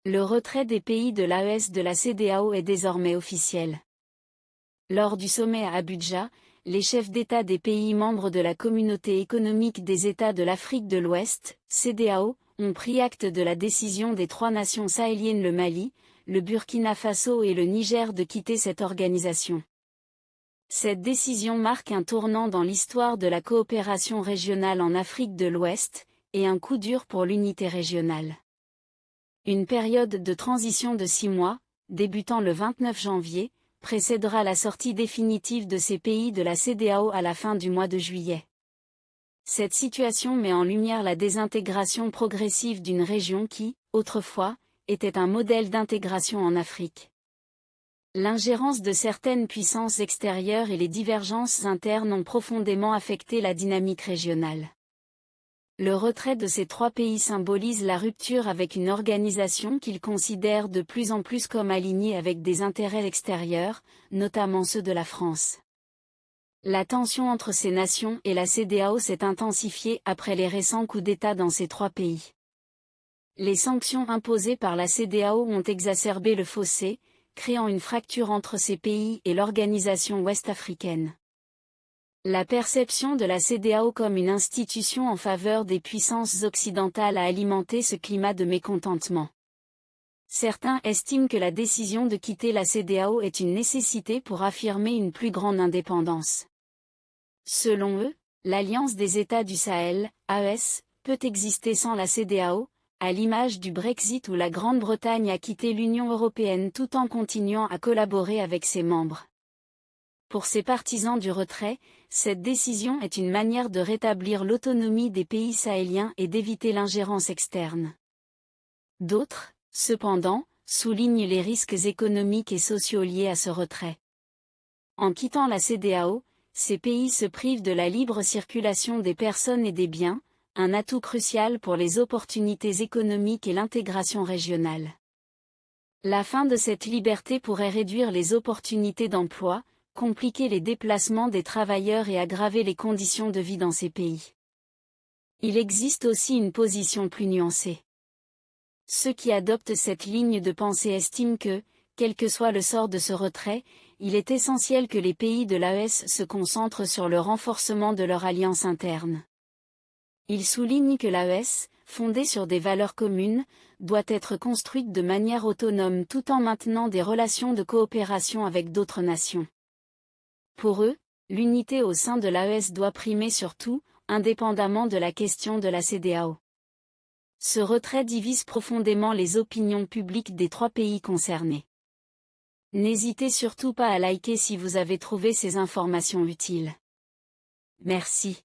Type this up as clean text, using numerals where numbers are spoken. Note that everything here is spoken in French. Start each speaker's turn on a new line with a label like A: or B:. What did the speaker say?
A: Le retrait des pays de l'AES de la CEDEAO est désormais officiel. Lors du sommet à Abuja, les chefs d'État des pays membres de la Communauté économique des États de l'Afrique de l'Ouest, CEDEAO, ont pris acte de la décision des 3 nations sahéliennes, le Mali, le Burkina Faso et le Niger, de quitter cette organisation. Cette décision marque un tournant dans l'histoire de la coopération régionale en Afrique de l'Ouest, et un coup dur pour l'unité régionale. Une période de transition de 6 mois, débutant le 29 janvier, précédera la sortie définitive de ces pays de la CEDEAO à la fin du mois de juillet. Cette situation met en lumière la désintégration progressive d'une région qui, autrefois, était un modèle d'intégration en Afrique. L'ingérence de certaines puissances extérieures et les divergences internes ont profondément affecté la dynamique régionale. Le retrait de ces 3 pays symbolise la rupture avec une organisation qu'ils considèrent de plus en plus comme alignée avec des intérêts extérieurs, notamment ceux de la France. La tension entre ces nations et la CEDEAO s'est intensifiée après les récents coups d'État dans ces 3 pays. Les sanctions imposées par la CEDEAO ont exacerbé le fossé, créant une fracture entre ces pays et l'organisation ouest-africaine. La perception de la CEDEAO comme une institution en faveur des puissances occidentales a alimenté ce climat de mécontentement. Certains estiment que la décision de quitter la CEDEAO est une nécessité pour affirmer une plus grande indépendance. Selon eux, l'Alliance des États du Sahel, AES, peut exister sans la CEDEAO, à l'image du Brexit où la Grande-Bretagne a quitté l'Union européenne tout en continuant à collaborer avec ses membres. Pour ces partisans du retrait, cette décision est une manière de rétablir l'autonomie des pays sahéliens et d'éviter l'ingérence externe. D'autres, cependant, soulignent les risques économiques et sociaux liés à ce retrait. En quittant la CEDEAO, ces pays se privent de la libre circulation des personnes et des biens, un atout crucial pour les opportunités économiques et l'intégration régionale. La fin de cette liberté pourrait réduire les opportunités d'emploi, compliquer les déplacements des travailleurs et aggraver les conditions de vie dans ces pays. Il existe aussi une position plus nuancée. Ceux qui adoptent cette ligne de pensée estiment que, quel que soit le sort de ce retrait, il est essentiel que les pays de l'AES se concentrent sur le renforcement de leur alliance interne. Ils soulignent que l'AES, fondée sur des valeurs communes, doit être construite de manière autonome tout en maintenant des relations de coopération avec d'autres nations. Pour eux, l'unité au sein de l'AES doit primer sur tout, indépendamment de la question de la CEDEAO. Ce retrait divise profondément les opinions publiques des 3 pays concernés. N'hésitez surtout pas à liker si vous avez trouvé ces informations utiles. Merci.